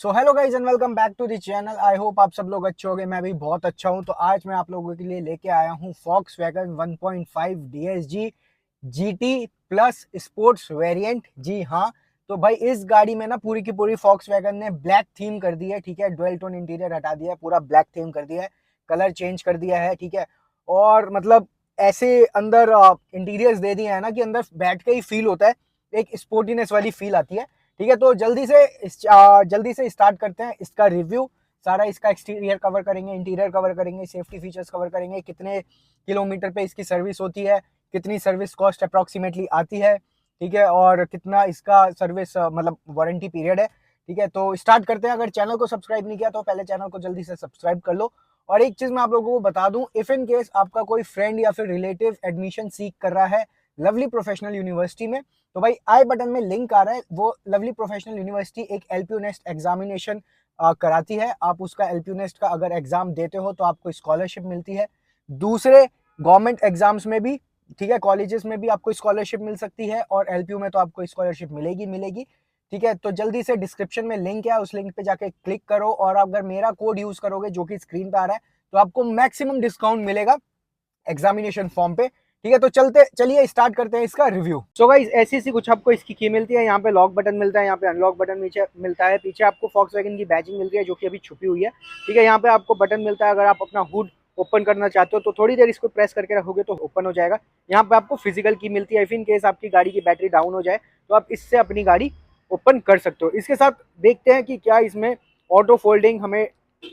So hello guys and welcome back to the channel. I hope आप सब लोग अच्छे होंगे। मैं भी बहुत अच्छा हूं। तो आज मैं आप लोगों के लिए लेके आया हूं Volkswagen 1.5 DSG GT plus sports variant. जी हाँ, तो भाई इस गाड़ी में ना पूरी की पूरी Volkswagen ने ब्लैक थीम कर दी है। ठीक है, डुअल टोन इंटीरियर हटा दिया है, पूरा ब्लैक थीम कर दिया है, कलर चेंज कर दिया है। ठीक है, और मतलब ऐसे अंदर इंटीरियर्स दे दिए हैं ना कि अंदर बैठ के ही फील होता है, एक स्पोर्टीनेस वाली फील आती है। ठीक है, तो जल्दी से स्टार्ट करते हैं इसका रिव्यू। सारा इसका एक्सटीरियर कवर करेंगे, इंटीरियर कवर करेंगे, सेफ्टी फीचर्स कवर करेंगे, कितने किलोमीटर पे इसकी सर्विस होती है, कितनी सर्विस कॉस्ट अप्रॉक्सीमेटली आती है। ठीक है, और कितना इसका सर्विस मतलब वारंटी पीरियड है। ठीक है, तो स्टार्ट करते हैं। अगर चैनल को सब्सक्राइब नहीं किया तो पहले चैनल को जल्दी से सब्सक्राइब कर लो। और एक चीज मैं आप लोगों को बता दूं, इफ इन केस आपका कोई फ्रेंड या फिर रिलेटिव एडमिशन सीख कर रहा है लवली प्रोफेशनल यूनिवर्सिटी में, तो भाई आई बटन में लिंक आ रहा है। वो लवली प्रोफेशनल यूनिवर्सिटी एक एलपीयू नेस्ट एग्जामिनेशन कराती है। आप उसका एलपीयू नेस्ट का अगर एग्जाम देते हो तो आपको स्कॉलरशिप मिलती है। दूसरे गवर्नमेंट एग्जाम्स में भी, ठीक है, कॉलेजेस में भी आपको स्कॉलरशिप मिल सकती है, और एलपीयू में तो आपको स्कॉलरशिप मिलेगी। ठीक है, तो जल्दी से डिस्क्रिप्शन में लिंक है, उस लिंक पे जाके क्लिक करो, और अगर मेरा कोड यूज करोगे जो कि स्क्रीन पे आ रहा है तो आपको मैक्सिमम डिस्काउंट मिलेगा एग्जामिनेशन फॉर्म पे। ठीक है, तो चलिए स्टार्ट करते हैं इसका रिव्यू। सो गाइस, ऐसी सी कुछ आपको इसकी की मिलती है। यहाँ पे लॉक बटन मिलता है, यहाँ पे अनलॉक बटन नीचे मिलता है, पीछे आपको Volkswagen की बैजिंग मिलती है जो कि अभी छुपी हुई है। ठीक है, यहाँ पे आपको बटन मिलता है, अगर आप अपना हुड ओपन करना चाहते हो तो थोड़ी देर इसको प्रेस करके रखोगे तो ओपन हो जाएगा। यहाँ पे आपको फिजिकल की मिलती है, इफ इन केस आपकी गाड़ी की बैटरी डाउन हो जाए तो आप इससे अपनी गाड़ी ओपन कर सकते हो। इसके साथ देखते हैं कि क्या इसमें ऑटो फोल्डिंग हमें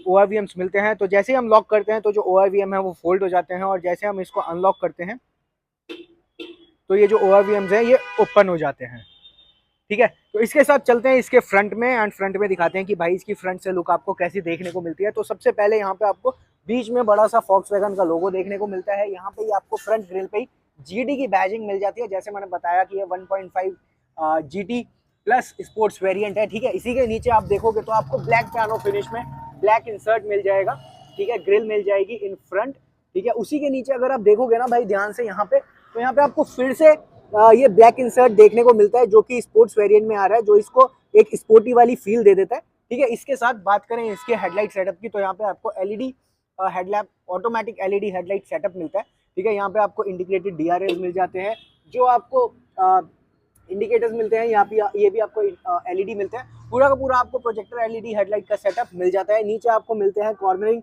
ORVMs मिलते हैं। तो जैसे ही हम लॉक करते हैं तो जो ORVM है वो फोल्ड हो जाते हैं, और जैसे हम इसको अनलॉक करते हैं तो ये जो ORVMs हैं ये ओपन हो जाते हैं। ठीक है, तो इसके साथ चलते हैं इसके फ्रंट में, एंड फ्रंट में दिखाते हैं कि भाई इसकी फ्रंट से लुक आपको कैसी देखने को मिलती है। तो सबसे पहले यहाँ पे आपको बीच में बड़ा सा Volkswagen का लोगो देखने को मिलता है। यहाँ पे आपको फ्रंट ग्रिल पे ही GT की बैजिंग मिल जाती है। जैसे मैंने बताया कि ये 1.5 GT प्लस स्पोर्ट्स वेरिएंट है। ठीक है, इसी के नीचे आप देखोगे तो आपको ब्लैक पियानो फिनिश में ब्लैक इंसर्ट मिल जाएगा। ठीक है, ग्रिल मिल जाएगी इन फ्रंट। ठीक है, उसी के नीचे अगर आप देखोगे ना भाई ध्यान से यहाँ पे, तो यहाँ पे आपको फिर से ये ब्लैक इंसर्ट देखने को मिलता है जो कि स्पोर्ट्स वेरिएंट में आ रहा है, जो इसको एक स्पोर्टी वाली फील दे देता है। ठीक है, इसके साथ बात करें इसके हेडलाइट सेटअप की, तो यहाँ पे आपको LED headlamp, automatic LED headlight setup मिलता है। ठीक है, यहाँ पे आपको इंडिकेटेड DRLs मिल जाते हैं, जो आपको इंडिकेटर्स मिलते हैं। यहाँ पे ये भी आपको एलईडी मिलते हैं। पूरा का पूरा आपको प्रोजेक्टर एलईडी हेडलाइट का सेटअप मिल जाता है। नीचे आपको मिलते हैं कॉर्नरिंग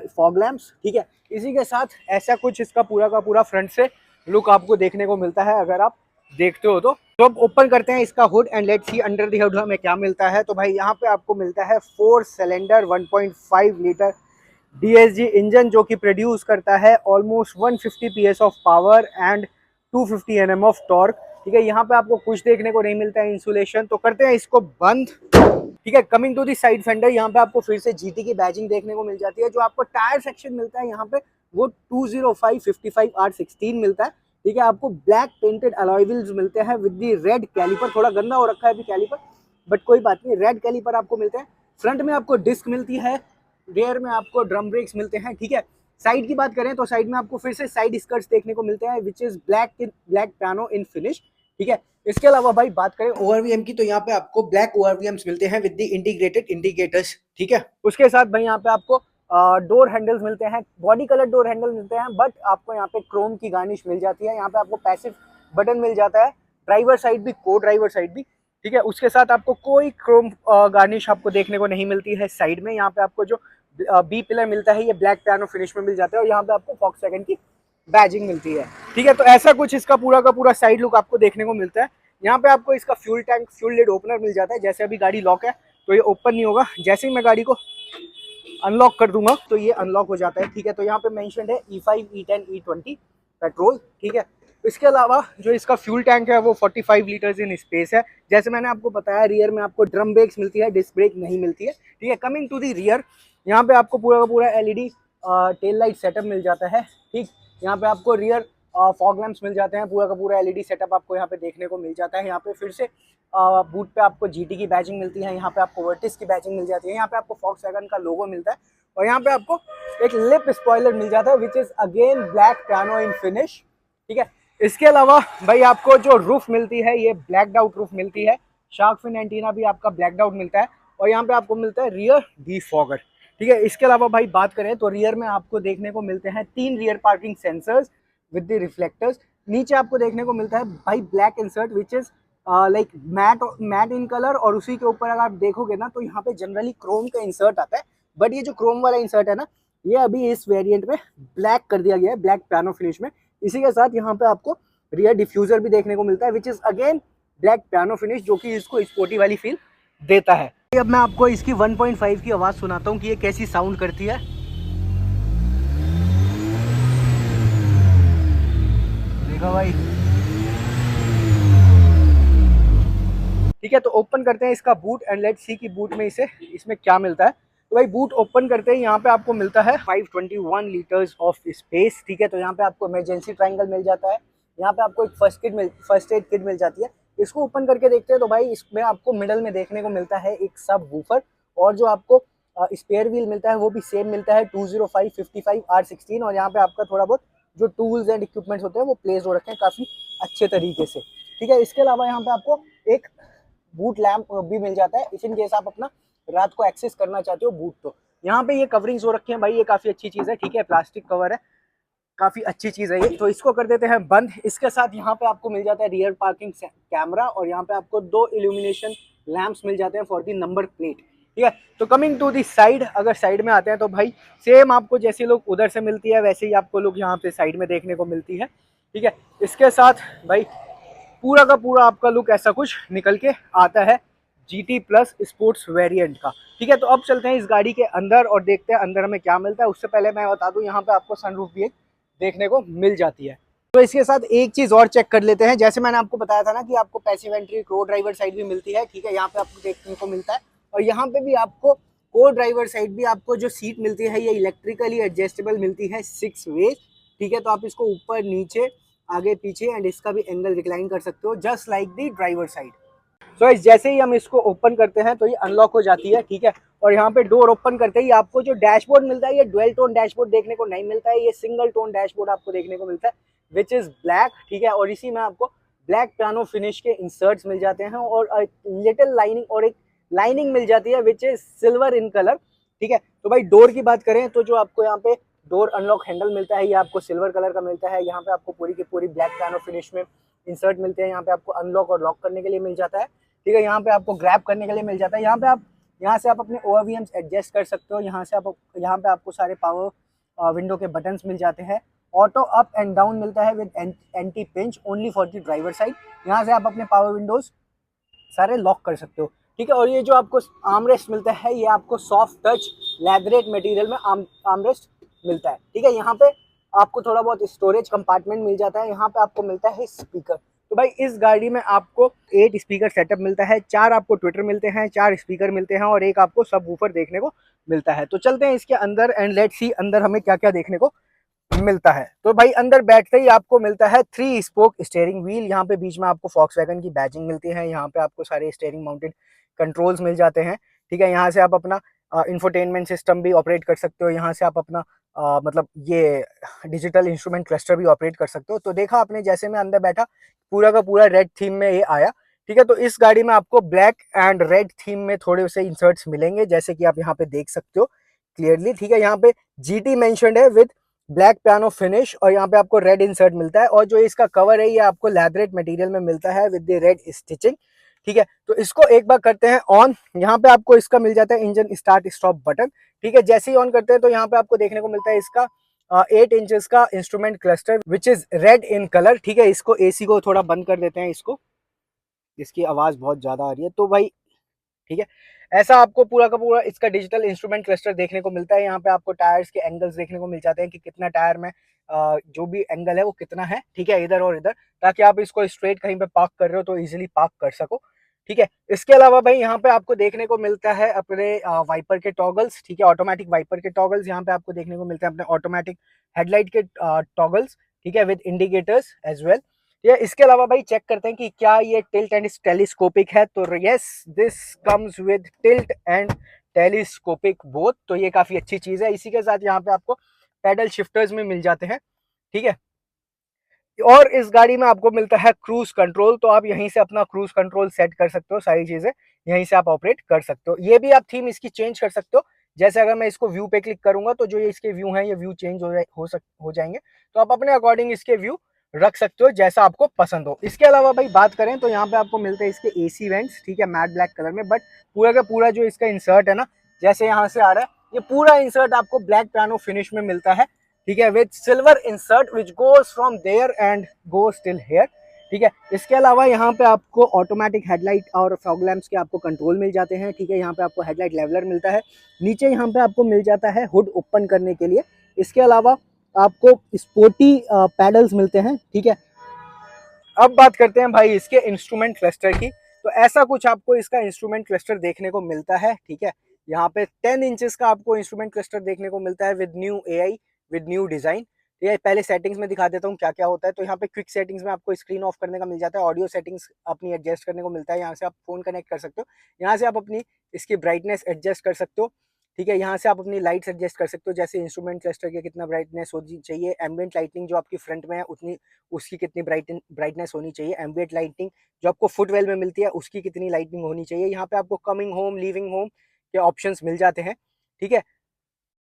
फॉग लैंप्स। ठीक है, इसी के साथ ऐसा कुछ इसका पूरा का पूरा फ्रंट से लुक आपको देखने को मिलता है अगर आप देखते हो तो अब ओपन करते हैं इसका hood and let's see under the hood हमें क्या मिलता है। तो भाई यहाँ पे आपको मिलता है 4 सिलेंडर 1.5 लीटर DSG इंजन, जो कि प्रोड्यूस करता है almost 150 PS of power and 250 Nm of torque. ठीक है, यहाँ पे आपको कुछ देखने को नहीं मिलता है इंसुलेशन, तो करते हैं इसको बंद। ठीक है, coming to the side fender, यहाँ पे आपको फिर से GT की बैजिंग देखने को मिल जाती है। जो आपको टायर सेक्शन मिलता है यहाँ पे वो 205/55 R16 मिलता है। ठीक है, आपको ब्लैक पेंटेड अलॉय व्हील्स मिलते हैं विद दी रेड कैलिपर। थोड़ा गंदा हो रखा है अभी कैलिपर, बट कोई बात नहीं, रेड कैलिपर आपको मिलते हैं। फ्रंट में आपको डिस्क मिलती है, रेयर में आपको ड्रम ब्रेक्स मिलते हैं। ठीक है, साइड की बात करें तो साइड में आपको फिर से साइड स्कर्ट्स देखने को मिलते हैं which is black piano in finish. ठीक है, इसके अलावा भाई बात करें ORVM की, तो यहाँ पे आपको ब्लैक ORVMs मिलते हैं विद द इंटीग्रेटेड इंडिकेटर्स। ठीक है, उसके साथ भाई यहाँ पे आपको डोर हैंडल्स मिलते हैं, बॉडी कलर डोर हैंडल मिलते हैं, बट आपको यहाँ पे क्रोम की गार्निश मिल जाती है। यहाँ पे आपको पैसिव बटन मिल जाता है, ड्राइवर साइड भी, को ड्राइवर साइड भी। ठीक है, उसके साथ आपको कोई क्रोम गार्निश आपको देखने को नहीं मिलती है साइड में। यहाँ पे आपको जो बी पिलर मिलता है ये ब्लैक पियानो फिनिश में मिल जाता है, और यहाँ पे आपको Volkswagen की बैजिंग मिलती है। ठीक है, तो ऐसा कुछ इसका पूरा का पूरा साइड लुक आपको देखने को मिलता है। यहाँ पे आपको इसका fuel tank, fuel lid opener मिल जाता है। जैसे अभी गाड़ी लॉक है तो ये ओपन नहीं होगा, जैसे ही मैं गाड़ी को अनलॉक कर दूंगा तो ये अनलॉक हो जाता है। ठीक है, तो यहाँ पे मेंशन्ड है E5 E10 E20 पेट्रोल। ठीक है, इसके अलावा जो इसका फ्यूल टैंक है वो 45 लीटर्स इन स्पेस है। जैसे मैंने आपको बताया, रियर में आपको ड्रम ब्रेक्स मिलती है, डिस्क ब्रेक नहीं मिलती है। ठीक है, कमिंग टू दी रियर, यहाँ पे आपको पूरा का पूरा एलईडी टेल लाइट सेटअप मिल जाता है। ठीक, यहाँ पे आपको रियर फॉग लैंप्स मिल जाते हैं, पूरा का पूरा एलईडी सेटअप आपको यहाँ पे देखने को मिल जाता है। यहाँ पे फिर से बूट पे आपको GT की बैजिंग मिलती है, यहाँ पे आपको वर्टिस की बैजिंग मिल जाती है, यहाँ पे आपको Volkswagen का लोगो मिलता है, और यहाँ पे आपको एक लिप स्पॉइलर मिल जाता है which is again black piano in finish. ठीक है, इसके अलावा भाई आपको जो रूफ मिलती है ये ब्लैक्ड आउट रूफ मिलती है, शार्क फिन एंटीना भी आपका ब्लैक्ड आउट मिलता है। और यहाँ पे आपको मिलता है रियर डिफॉगर। ठीक है, इसके अलावा भाई बात करें तो रियर में आपको देखने को मिलते हैं 3 rear parking sensors with the reflectors. नीचे आपको देखने को मिलता है भाई black insert which is like mat in colour, और उसी के ऊपर अगर आप देखोगे ना तो यहाँ पे जनरली क्रोम का इंसर्ट आता है, बट ये जो क्रोम वाला इंसर्ट है ना, ये अभी इस वेरिएंट में ब्लैक कर दिया गया है, ब्लैक पियानो फिनिश में। इसी के साथ यहाँ पे आपको रियर डिफ्यूजर भी देखने को मिलता है which is again black piano finish, जो कि इसको स्पोर्टी वाली फील देता है। अब मैं आपको इसकी 1.5 की आवाज सुनाता हूँ कि ये कैसी साउंड करती है। देखो भाई, ठीक है, तो ओपन करते हैं इसका बूट एंड लेट्स सी कि बूट में इसमें क्या मिलता है। तो भाई बूट ओपन करते हैं, यहाँ पे आपको मिलता है 521 लीटर्स ऑफ स्पेस। ठीक है, तो यहाँ पे आपको इमरजेंसी ट्रायंगल मिल जाता है, यहाँ पे आपको एक फर्स्ट एड किट मिल जाती है। इसको ओपन करके देखते हैं तो भाई इसमें आपको मिडल में देखने को मिलता है एक सब वूफर, और जो आपको स्पेयर व्हील मिलता है वो भी सेम मिलता है 205/55R16, और यहाँ पे आपका थोड़ा बहुत जो टूल्स एंड इक्विपमेंट्स होते हैं वो प्लेस हो रखे हैं काफ़ी अच्छे तरीके से। ठीक है, इसके अलावा यहाँ पे आपको एक बूट लैम्प भी मिल जाता है, इस इन केस आप अपना रात को एक्सेस करना चाहते हो बूट। तो यहाँ पे ये कवरिंग्स हो रखे हैं भाई, ये काफ़ी अच्छी चीज़ है। ठीक है, प्लास्टिक कवर है, काफ़ी अच्छी चीज़ है ये। तो इसको कर देते हैं बंद। इसके साथ यहाँ पे आपको मिल जाता है रियर पार्किंग कैमरा, और यहाँ पे आपको 2 इल्यूमिनेशन लैंप्स मिल जाते हैं फॉर दी नंबर प्लेट। ठीक है, तो कमिंग टू दी साइड, अगर साइड में आते हैं तो भाई सेम आपको जैसे लोग उधर से मिलती है वैसे ही आपको लोग यहाँ पे साइड में देखने को मिलती है। ठीक है, इसके साथ भाई पूरा का पूरा आपका लुक ऐसा कुछ निकल के आता है GT प्लस स्पोर्ट्स वेरिएंट का। ठीक है, तो अब चलते हैं इस गाड़ी के अंदर और देखते हैं अंदर हमें क्या मिलता है। उससे पहले मैं बता दूं यहाँ पे आपको सनरूफ भी एक देखने को मिल जाती है। तो इसके साथ एक चीज़ और चेक कर लेते हैं, जैसे मैंने आपको बताया था ना कि आपको पैसिव एंट्री को ड्राइवर साइड भी मिलती है। ठीक है, यहाँ पे आपको देखने को मिलता है, और यहाँ पे भी आपको को ड्राइवर साइड भी आपको जो सीट मिलती है ये इलेक्ट्रिकली एडजस्टेबल मिलती है 6 वेज। ठीक है, तो आप इसको ऊपर नीचे आगे पीछे एंड इसका भी एंगल रिक्लाइन कर सकते हो just like the driver side. So जैसे ही हम इसको ओपन करते हैं तो ये अनलॉक हो जाती है। ठीक है, और यहाँ पे डोर ओपन करते ही आपको जो डैशबोर्ड मिलता है ये डुअल टोन डैशबोर्ड देखने को नहीं मिलता है, ये सिंगल टोन डैशबोर्ड आपको देखने को मिलता है विच इज ब्लैक। ठीक है, और इसी में आपको ब्लैक पियानो फिनिश के इंसर्ट्स मिल जाते हैं, और लिटिल लाइनिंग और एक लाइनिंग मिल जाती है which is silver in colour. ठीक है, तो भाई डोर की बात करें तो जो आपको यहाँ पे डोर अनलॉक हैंडल मिलता है ये आपको सिल्वर कलर का मिलता है। यहाँ पे आपको पूरी की पूरी ब्लैक पियानो फिनिश में इंसर्ट मिलते हैं, यहाँ पे आपको अनलॉक और लॉक करने के लिए मिल जाता है। ठीक है, यहाँ पे आपको ग्रैब करने के लिए मिल जाता है, यहाँ से आप अपने ORVMs एडजस्ट कर सकते हो। यहाँ पे आपको सारे पावर विंडो के बटन्स मिल जाते हैं। ऑटो अप एंड डाउन मिलता है with anti pinch only for the driver side. यहाँ से आप अपने पावर विंडोज सारे लॉक कर सकते हो। ठीक है, और ये जो आपको आर्मरेस्ट मिलता है ये आपको सॉफ्ट टच लैदरेट मटेरियल में आर्मरेस्ट मिलता है। ठीक है, यहाँ पे आपको थोड़ा बहुत स्टोरेज कंपार्टमेंट मिल जाता है। यहाँ पे आपको मिलता है स्पीकर। तो भाई इस गाड़ी में आपको 8 स्पीकर सेटअप मिलता है, 4 आपको ट्विटर मिलते हैं, 4 स्पीकर मिलते हैं, और एक आपको सब वूफर देखने को मिलता है। तो चलते हैं इसके अंदर एंड लेट्स सी अंदर हमें क्या क्या देखने को मिलता है। तो भाई अंदर बैठते ही आपको मिलता है 3 स्पोक स्टीयरिंग व्हील। यहाँ पे बीच में आपको फॉक्सवैगन की बैजिंग मिलती है, यहाँ पे आपको सारे स्टीयरिंग माउंटेड कंट्रोल्स मिल जाते हैं। ठीक है, यहाँ से आप अपना इंफोटेनमेंट सिस्टम भी ऑपरेट कर सकते हो, यहाँ से आप अपना मतलब ये डिजिटल इंस्ट्रूमेंट क्लस्टर भी ऑपरेट कर सकते हो। तो देखा आपने जैसे मैं अंदर बैठा पूरा का पूरा रेड थीम में ये आया। ठीक है, तो इस गाड़ी में आपको ब्लैक एंड रेड थीम में थोड़े से इंसर्ट्स मिलेंगे जैसे कि आप यहाँ पे देख सकते हो क्लियरली। ठीक है, यहाँ पे GT मेंशन्ड है विद ब्लैक पियानो फिनिश, और यहाँ पे आपको रेड इंसर्ट मिलता है, और जो इसका कवर है ये आपको लैदरेट मटेरियल में मिलता है विद द रेड स्टिचिंग। ठीक है, तो इसको एक बार करते हैं ऑन। यहाँ पे आपको इसका मिल जाता है इंजन स्टार्ट स्टॉप बटन। ठीक है, जैसे ही ऑन करते हैं तो यहाँ पे आपको देखने को मिलता है इसका 8 इंचेस का instrument cluster which is red in colour. ठीक है, इसको AC को थोड़ा बंद कर देते हैं, इसकी आवाज बहुत ज्यादा आ रही है। तो भाई ठीक है, ऐसा आपको पूरा का पूरा इसका डिजिटल इंस्ट्रूमेंट क्लस्टर देखने को मिलता है। यहाँ पे आपको टायर्स के एंगल्स देखने को मिल जाते हैं कि कितना टायर में जो भी एंगल है वो कितना है। ठीक है, इधर और इधर, ताकि आप इसको स्ट्रेट कहीं पे पार्क कर रहे हो तो इजीली पार्क कर सको। ठीक है, इसके अलावा भाई यहाँ पे आपको देखने को मिलता है अपने वाइपर के टॉगल्स। ठीक है, ऑटोमेटिक वाइपर के टॉगल्स यहाँ पे आपको देखने को मिलते हैं, अपने ऑटोमेटिक हेडलाइट के टॉगल्स। ठीक है, विद इंडिकेटर्स एज वेल। ये इसके अलावा भाई चेक करते हैं कि क्या ये टिल्ट एंड टेलीस्कोपिक है। तो yes, this comes with tilt and telescopic both, तो ये काफी अच्छी चीज है। इसी के साथ यहाँ पे आपको पैडल शिफ्टर्स में मिल जाते हैं। ठीक है, और इस गाड़ी में आपको मिलता है क्रूज कंट्रोल, तो आप यहीं से अपना क्रूज कंट्रोल सेट कर सकते हो, सारी चीजें यहीं से आप ऑपरेट कर सकते हो। ये भी आप थीम इसकी चेंज कर सकते हो, जैसे अगर मैं इसको व्यू पे क्लिक करूंगा तो जो ये इसके व्यू हैं ये व्यू चेंज हो जाएंगे, तो आप अपने अकॉर्डिंग इसके व्यू रख सकते हो जैसा आपको पसंद हो। इसके अलावा भाई बात करें तो यहाँ पे आपको मिलते हैं इसके एसी वेंट्स, ठीक है, मैट ब्लैक कलर में, बट पूरा का पूरा जो इसका इंसर्ट है ना, जैसे यहाँ से आ रहा है, ये पूरा इंसर्ट आपको ब्लैक पियानो फिनिश में मिलता है, ठीक है, with silver insert which goes from there and goes till here, ठीक है। इसके अलावा यहाँ पे आपको ऑटोमेटिक हेडलाइट और फॉग लैंप्स के आपको कंट्रोल मिल जाते हैं, ठीक है। यहाँ पे आपको हेडलाइट लेवलर मिलता है, नीचे यहाँ पे आपको मिल जाता है हुड ओपन करने के लिए। इसके अलावा आपको स्पोर्टी पैडल्स मिलते हैं, ठीक है। अब बात करते हैं भाई इसके इंस्ट्रूमेंट क्लस्टर की, तो ऐसा कुछ आपको इसका इंस्ट्रूमेंट क्लस्टर देखने को मिलता है, ठीक है। यहाँ पे 10 इंचेस का आपको इंस्ट्रूमेंट क्लस्टर देखने को मिलता है with new AI, with new design. ये पहले सेटिंग्स में दिखा देता हूँ क्या क्या होता है। तो यहाँ पे क्विक सेटिंग्स में आपको स्क्रीन ऑफ करने का मिल जाता है, ऑडियो सेटिंग्स अपनी एडजस्ट करने को मिलता है, यहाँ से आप फोन कनेक्ट कर सकते हो, यहाँ से आप अपनी इसकी ब्राइटनेस एडजस्ट कर सकते हो, ठीक है। यहाँ से आप अपनी लाइट्स एडजस्ट कर सकते हो, जैसे इंस्ट्रूमेंट क्लस्टर के कितना ब्राइटनेस होनी चाहिए, एम्बिएंट लाइटिंग जो आपकी फ्रंट में है उतनी उसकी कितनी ब्राइटनेस होनी चाहिए, एम्बिएंट लाइटिंग जो आपको फुटवेल में मिलती है उसकी कितनी लाइटिंग होनी चाहिए। यहाँ पे आपको कमिंग होम, लीविंग होम के ऑप्शंस मिल जाते हैं, ठीक है।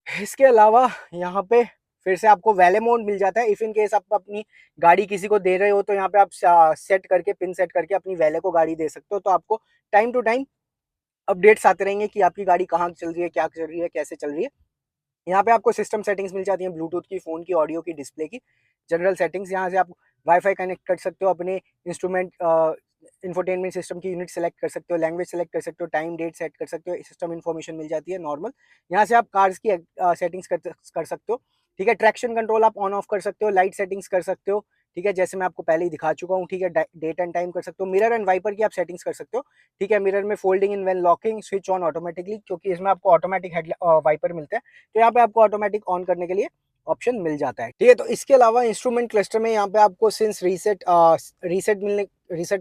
इसके अलावा यहाँ पे फिर से आपको वैले मोड मिल जाता है, इफ इन केस आप अपनी गाड़ी किसी को दे रहे हो तो यहाँ पे आप सेट करके, पिन सेट करके अपनी वैले को गाड़ी दे सकते हो, तो आपको टाइम टू टाइम अपडेट्स आते रहेंगे कि आपकी गाड़ी कहाँ चल रही है, क्या चल रही है, कैसे चल रही है। यहाँ पे आपको सिस्टम सेटिंग्स मिल जाती हैं, ब्लूटूथ की, फोन की, ऑडियो की, डिस्प्ले की, जनरल सेटिंग्स। यहाँ से आप वाईफाई कनेक्ट कर सकते हो, अपने इंस्ट्रूमेंट इंफोटेनमेंट सिस्टम की यूनिट सेलेक्ट कर सकते हो, लैंग्वेज सेलेक्ट कर सकते हो, टाइम डेट सेट कर सकते हो, सिस्टम इन्फॉर्मेशन मिल जाती है नॉर्मल। यहाँ से आप कार्स की सेटिंग्स कर सकते हो, ठीक है। ट्रैक्शन कंट्रोल आप ऑन ऑफ कर सकते हो, लाइट सेटिंग्स कर सकते हो, ठीक है, जैसे मैं आपको पहले ही दिखा चुका हूँ, ठीक है। डेट एंड टाइम कर सकते हो, मिरर एंड वाइपर की आप सेटिंग्स कर सकते हो, ठीक है। मिरर में folding in when locking, switch on automatically, क्योंकि इसमें आपको ऑटोमेटिक हेड वाइपर मिलते हैं, तो यहाँ पे आपको ऑटोमेटिक ऑन करने के लिए ऑप्शन मिल जाता है, ठीक है। तो इसके अलावा इंस्ट्रूमेंट क्लस्टर में यहाँ पे आपको सिंस रीसेट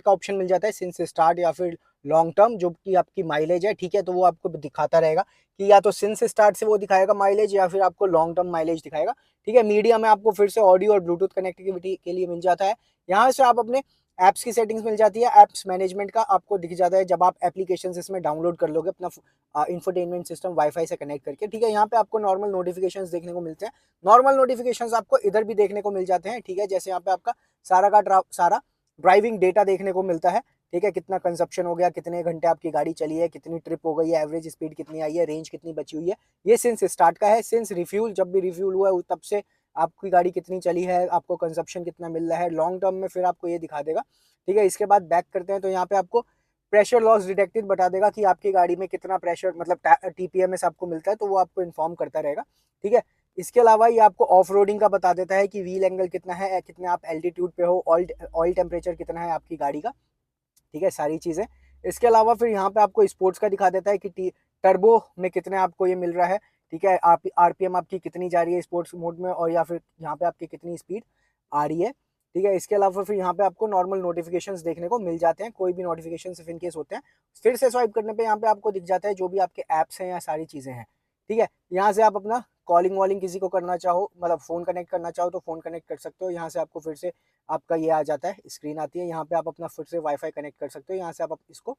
का ऑप्शन मिल जाता है, सिंस स्टार्ट या फिर लॉन्ग टर्म, जो कि आपकी माइलेज है, ठीक है, तो वो आपको दिखाता रहेगा कि या तो सिंस स्टार्ट से वो दिखाएगा माइलेज या फिर आपको लॉन्ग टर्म माइलेज दिखाएगा, ठीक है। मीडिया में आपको फिर से ऑडियो और ब्लूटूथ कनेक्टिविटी के लिए मिल जाता है। यहाँ से आप अपने ऐप्स की सेटिंग्स मिल जाती है, ऐप्स मैनेजमेंट का आपको दिख जाता है जब आप एप्लीकेशंस इसमें डाउनलोड कर लोगे अपना इंफोटेनमेंट सिस्टम वाईफाई से कनेक्ट करके, ठीक है। यहाँ पे आपको नॉर्मल नोटिफिकेशंस देखने को मिलते हैं, नॉर्मल नोटिफिकेशंस आपको इधर भी देखने को मिल जाते हैं, ठीक है। जैसे यहाँ पे आपका सारा ड्राइविंग डेटा देखने को मिलता है, ठीक है, कितना कंजप्शन हो गया, कितने घंटे आपकी गाड़ी चली है, कितनी ट्रिप हो गई है, एवरेज स्पीड कितनी आई है, रेंज कितनी बची हुई है। ये सिंस स्टार्ट का है, सिंस रिफ्यूल, जब भी रिफ्यूल हुआ है तब से आपकी गाड़ी कितनी चली है, आपको कंजप्शन कितना मिल रहा है। लॉन्ग टर्म में फिर आपको ये दिखा देगा, ठीक है। इसके बाद बैक करते हैं तो यहाँ पे आपको प्रेशर लॉस डिटेक्टेड बता देगा कि आपकी गाड़ी में कितना प्रेशर, मतलब टीपीएमएस आपको मिलता है, तो वो आपको इन्फॉर्म करता रहेगा, ठीक है। इसके अलावा ये आपको ऑफ रोडिंग का बता देता है कि व्हील एंगल कितना है, कितने आप एल्टीट्यूड पे हो, ऑयल टेम्परेचर कितना है आपकी गाड़ी का, ठीक है, सारी चीज़ें। इसके अलावा फिर यहाँ पे आपको स्पोर्ट्स का दिखा देता है कि टर्बो में कितने आपको ये मिल रहा है, ठीक है, आप आरपीएम आपकी कितनी जा रही है स्पोर्ट्स मोड में, और या फिर यहाँ पे आपकी कितनी स्पीड आ रही है, ठीक है। इसके अलावा फिर यहाँ पे आपको नॉर्मल नोटिफिकेशंस देखने को मिल जाते हैं, कोई भी नोटिफिकेशन इफ इन केस होते हैं फिर से स्वाइप करने पे यहाँ पे आपको दिख जाता है जो भी आपके ऐप्स हैं या सारी चीज़ें हैं, ठीक है। यहाँ से आप अपना कॉलिंग वॉलिंग किसी को करना चाहो, मतलब फ़ोन कनेक्ट करना चाहो तो फ़ोन कनेक्ट कर सकते हो। यहाँ से आपको फिर से आपका ये आ जाता है, स्क्रीन आती है, यहाँ पे आप अपना फिर से वाईफाई कनेक्ट कर सकते हो, यहाँ से आप इसको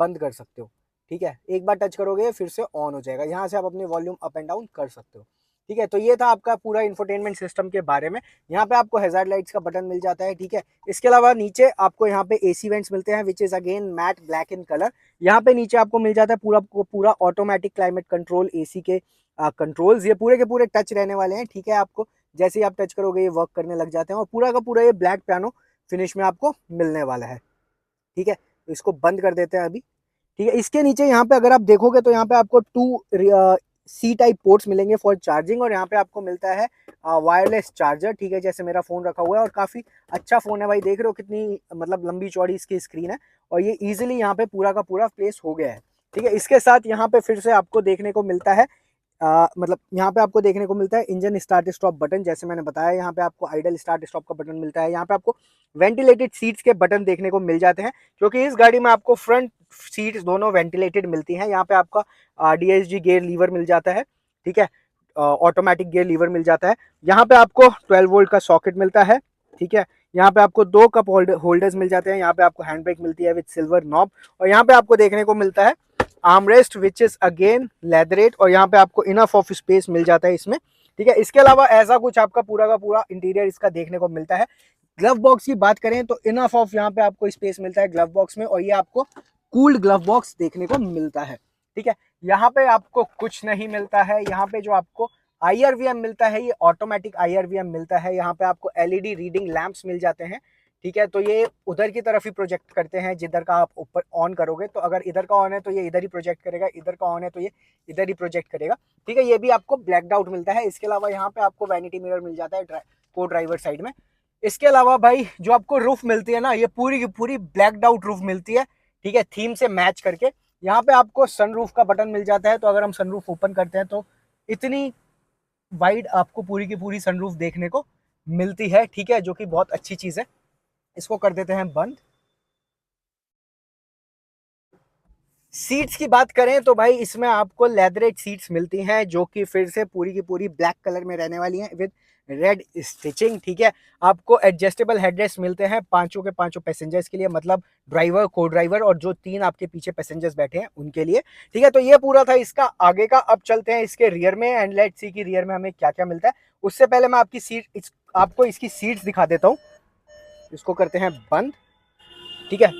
बंद कर सकते हो, ठीक है। एक बार टच करोगे फिर से ऑन हो जाएगा, यहाँ से आप अपने वॉल्यूम अप एंड डाउन कर सकते हो, ठीक है। तो ये था आपका पूरा इंफोटेनमेंट सिस्टम के बारे में। यहाँ पे आपको हैजार्ड लाइट्स का बटन मिल जाता है, ठीक है। इसके अलावा नीचे आपको यहाँ पे एसी वेंट्स मिलते हैं which is again matte black in colour. यहाँ पे नीचे आपको मिल जाता है पूरा ऑटोमेटिक क्लाइमेट कंट्रोल, एसी के कंट्रोल्स, ये पूरे के पूरे टच रहने वाले हैं, ठीक है। आपको जैसे ही आप टच करोगे ये वर्क करने लग जाते हैं, और पूरा का पूरा ये ब्लैक पियानो फिनिश में आपको मिलने वाला है, ठीक है। तो इसको बंद कर देते हैं अभी, ठीक है। इसके नीचे यहाँ पे अगर आप देखोगे तो यहाँ पे आपको 2 सी टाइप पोर्ट्स मिलेंगे फॉर चार्जिंग, और यहाँ पे आपको मिलता है वायरलेस चार्जर, ठीक है। जैसे मेरा फ़ोन रखा हुआ है और काफ़ी अच्छा फ़ोन है भाई, देख रहे हो कितनी मतलब लंबी चौड़ी इसकी स्क्रीन है, और ये ईजिली यहाँ पे पूरा का पूरा प्लेस हो गया है, ठीक है। इसके साथ यहाँ पे फिर से आपको देखने को मिलता है मतलब यहाँ पे आपको देखने को मिलता है इंजन स्टार्ट स्टॉप बटन, जैसे मैंने बताया। यहाँ पे आपको आइडल स्टार्ट स्टॉप का बटन मिलता है, यहाँ पे आपको वेंटिलेटेड सीट्स के बटन देखने को मिल जाते हैं, क्योंकि इस गाड़ी में आपको फ्रंट सीट्स दोनों वेंटिलेटेड मिलती हैं। यहाँ पे आपका डीएसजी गियर लीवर मिल जाता है, ठीक है, ऑटोमेटिक गियर लीवर मिल जाता है। यहाँ पे आपको 12 वोल्ट का सॉकेट मिलता है, ठीक है। यहाँ पे आपको 2 कप होल्डर्स मिल जाते हैं। यहाँ पे आपको हैंड ब्रेक मिलती है विद सिल्वर नॉब, और यहाँ पे आपको देखने को मिलता है armrest which is again leatherette, और यहाँ पे आपको इनफ ऑफ स्पेस मिल जाता है इसमें, ठीक है। इसके अलावा ऐसा कुछ आपका पूरा का पूरा इंटीरियर इसका देखने को मिलता है। ग्लव बॉक्स की बात करें तो इनफ ऑफ यहाँ पे आपको स्पेस मिलता है ग्लव बॉक्स में, और ये आपको कूल्ड ग्लव बॉक्स देखने को मिलता है, ठीक है। यहाँ पे आपको कुछ नहीं मिलता है। यहाँ पे जो आपको IRVM मिलता है, ये ऑटोमेटिक IRVM मिलता है। यहाँ पे आपको LED रीडिंग लैंप्स मिल जाते हैं, ठीक है। तो ये उधर की तरफ ही प्रोजेक्ट करते हैं, जिधर का आप ऊपर ऑन करोगे, तो अगर इधर का ऑन है तो ये इधर ही प्रोजेक्ट करेगा, इधर का ऑन है तो ये इधर ही प्रोजेक्ट करेगा, ठीक है। ये भी आपको ब्लैकड आउट मिलता है। इसके अलावा यहाँ पे आपको वैनिटी मिरर मिल जाता है को ड्राइवर साइड में। इसके अलावा भाई जो आपको रूफ मिलती है ना, ये पूरी की पूरी ब्लैकड आउट रूफ मिलती है, ठीक है, थीम से मैच करके। यहाँ पे आपको सनरूफ का बटन मिल जाता है, तो अगर हम सनरूफ ओपन करते हैं तो इतनी वाइड आपको पूरी की पूरी सनरूफ देखने को मिलती है, ठीक है, जो कि बहुत अच्छी चीज है। इसको कर देते हैं बंद। सीट्स की बात करें तो भाई इसमें आपको लेदरेट सीट्स मिलती हैं, जो कि फिर से पूरी की पूरी ब्लैक कलर में रहने वाली हैं विद रेड स्टिचिंग, ठीक है। आपको एडजस्टेबल हेडरेस्ट मिलते हैं पांचों के पांचों पैसेंजर्स के लिए, मतलब ड्राइवर, को ड्राइवर और जो 3 आपके पीछे पैसेंजर्स बैठे हैं उनके लिए, ठीक है। तो ये पूरा था इसका आगे का। अब चलते हैं इसके रियर में एंड लेट्स सी कि रियर में हमें क्या क्या मिलता है। उससे पहले मैं आपको इसकी सीट्स दिखा देता हूँ। इसको करते हैं बंद, ठीक है।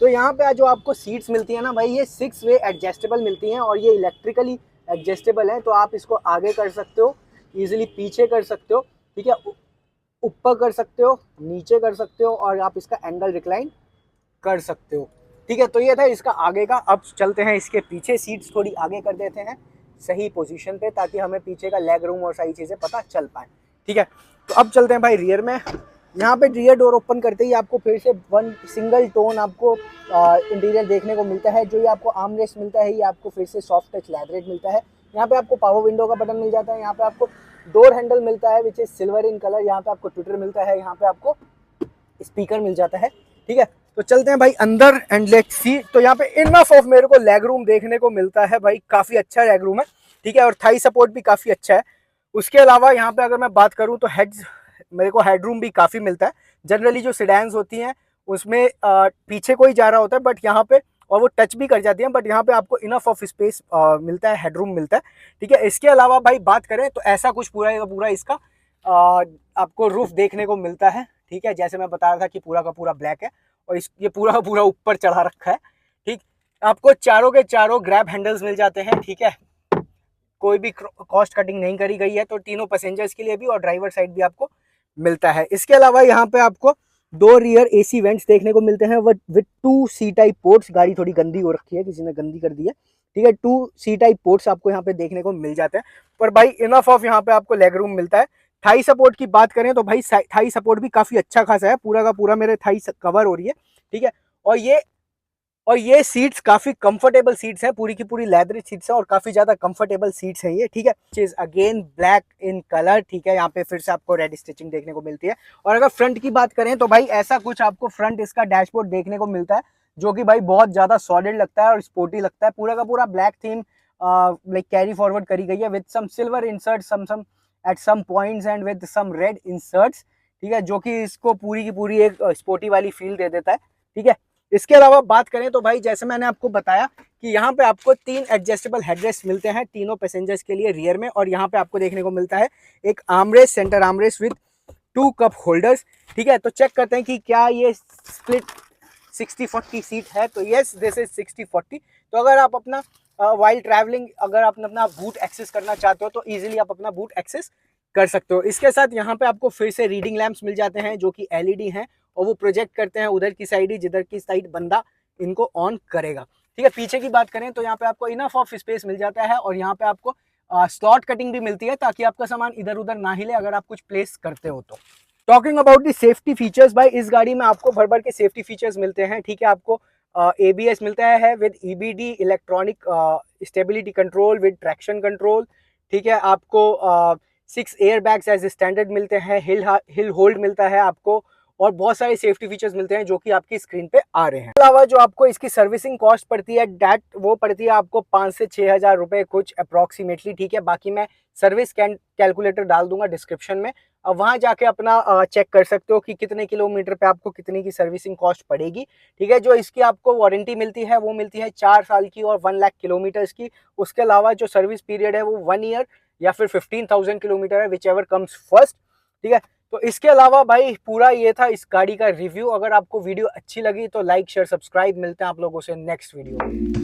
तो यहाँ पे जो आपको सीट्स मिलती है ना भाई, ये 6 वे एडजस्टेबल मिलती हैं, और ये इलेक्ट्रिकली एडजस्टेबल है। तो आप इसको आगे कर सकते हो, इजीली पीछे कर सकते हो, ठीक है, ऊपर कर सकते हो, नीचे कर सकते हो, और आप इसका एंगल रिक्लाइन कर सकते हो, ठीक है। तो ये था इसका आगे का। अब चलते हैं इसके पीछे, सीट्स थोड़ी आगे कर देते हैं सही पोजीशन पे, ताकि हमें पीछे का लेग रूम और सारी चीज़ें पता चल पाए, ठीक है। तो अब चलते हैं भाई रियर में। यहाँ पे रियर डोर ओपन करते ही आपको फिर से वन सिंगल टोन आपको इंटीरियर देखने को मिलता है। जो ये आपको आर्मरेस्ट मिलता है, ये आपको फिर से सॉफ्ट टच लेदरेट मिलता है। यहाँ पे आपको पावर विंडो का बटन मिल जाता है। यहाँ पे आपको डोर हैंडल मिलता है which is silver in colour. यहाँ पे आपको ट्विटर मिलता है, यहाँ पे आपको स्पीकर मिल जाता है, ठीक है। तो चलते हैं भाई अंदर एंड लेट्स सी। तो यहाँ पे इनफ ऑफ मेरे को लेग रूम देखने को मिलता है भाई, काफी अच्छा लेग रूम है, ठीक है, और थाई सपोर्ट भी काफी अच्छा है। उसके अलावा यहाँ पे अगर मैं बात करूँ तो मेरे को हेडरूम भी काफी मिलता है। जनरली जो सिडैन्स होती हैं उसमें पीछे कोई जा रहा होता है, बट यहाँ पे और वो टच भी कर जाती हैं, बट यहाँ पे आपको इनफ ऑफ स्पेस मिलता है, हेडरूम मिलता है, ठीक है। इसके अलावा भाई बात करें तो ऐसा कुछ पूरा का पूरा इसका आपको रूफ देखने को मिलता है, ठीक है। जैसे मैं बता रहा था कि पूरा का पूरा ब्लैक है, और ये पूरा का पूरा ऊपर चढ़ा रखा है, ठीक। आपको चारों के चारों ग्रैब हैंडल्स मिल जाते हैं, ठीक है। कोई भी कॉस्ट कटिंग नहीं करी गई है, तो तीनों पैसेंजर्स के लिए भी और ड्राइवर साइड भी आपको मिलता है। इसके अलावा यहाँ पे आपको 2 रियर AC वेंट्स देखने को मिलते हैं विद 2 C टाइप पोर्ट्स। गाड़ी थोड़ी गंदी हो रखी है, किसी ने गंदी कर दी है, ठीक है। 2 C टाइप पोर्ट्स आपको यहाँ पे देखने को मिल जाते हैं। पर भाई इनफ ऑफ यहाँ पे आपको लेग रूम मिलता है। थाई सपोर्ट की बात करें तो भाई थाई सपोर्ट भी काफी अच्छा खासा है, पूरा का पूरा मेरे थाई कवर हो रही है, ठीक है। और ये सीट्स काफी कंफर्टेबल सीट्स हैं, पूरी की पूरी लेदर सीट्स हैं, और काफी ज्यादा कंफर्टेबल सीट्स हैं ये, ठीक है। चीज अगेन ब्लैक इन कलर, ठीक है। यहाँ पे फिर से आपको रेड स्टिचिंग देखने को मिलती है। और अगर फ्रंट की बात करें तो भाई ऐसा कुछ आपको फ्रंट इसका डैशबोर्ड देखने को मिलता है, जो कि भाई बहुत ज्यादा सॉलिड लगता है और स्पोर्टी लगता है। पूरा का पूरा black theme like carry forward करी गई है with some silver insert some at some points and with some red inserts, ठीक है, जो कि इसको पूरी की पूरी एक स्पोर्टी वाली फील दे देता है, ठीक है। इसके अलावा बात करें तो भाई जैसे मैंने आपको बताया कि यहाँ पे आपको 3 एडजस्टेबल हेडरेस्ट मिलते हैं तीनों पैसेंजर्स के लिए रियर में, और यहाँ पे आपको देखने को मिलता है एक armrest, centre armrest with 2 cup holders, ठीक है। तो चेक करते हैं कि क्या ये स्प्लिट 60-40 सीट है। तो यस, दिस इज 60-40। तो अगर आप अपना वाइल ट्रैवलिंग अगर आप अपना बूट एक्सेस करना चाहते हो तो इजीली आप अपना बूट एक्सेस कर सकते हो। इसके साथ यहाँ पे आपको फिर से रीडिंग लैंप्स मिल जाते हैं, जो कि LED हैं, और वो प्रोजेक्ट करते हैं उधर की साइड ही जिधर की साइड बंदा इनको ऑन करेगा, ठीक है। पीछे की बात करें तो यहाँ पे आपको इनफ ऑफ स्पेस मिल जाता है, और यहाँ पे आपको स्लॉट कटिंग भी मिलती है, ताकि आपका सामान इधर उधर ना हिले अगर आप कुछ प्लेस करते हो तो। Talking about the safety features भाई, इस गाड़ी में आपको भर भर के सेफ्टी फीचर्स मिलते हैं, ठीक है। आपको ABS मिलता है with EBD electronic stability control with traction control, ठीक है। आपको 6 एयर बैग्स एज स्टैंडर्ड मिलते हैं, हिल होल्ड मिलता है आपको, और बहुत सारे सेफ्टी फीचर्स मिलते हैं जो कि आपकी स्क्रीन पे आ रहे हैं। इसके अलावा जो आपको इसकी सर्विसिंग कॉस्ट पड़ती है डेट वो पड़ती है आपको 5 से 6 हज़ार रुपए कुछ अप्रॉक्सीमेटली, ठीक है। बाकी मैं सर्विस कैलकुलेटर डाल दूंगा डिस्क्रिप्शन में, अब वहां जाके अपना चेक कर सकते हो कि कितने किलोमीटर पे आपको कितने की सर्विसिंग कॉस्ट पड़ेगी, ठीक है। जो इसकी आपको वारंटी मिलती है वो मिलती है 4 साल की और 1 लाख किलोमीटर की। उसके अलावा जो सर्विस पीरियड है वो 1 ईयर या फिर 15,000 किलोमीटर है, विच एवर कम्स फर्स्ट, ठीक है। तो इसके अलावा भाई पूरा ये था इस गाड़ी का रिव्यू। अगर आपको वीडियो अच्छी लगी तो लाइक शेयर सब्सक्राइब, मिलते हैं आप लोगों से नेक्स्ट वीडियो में।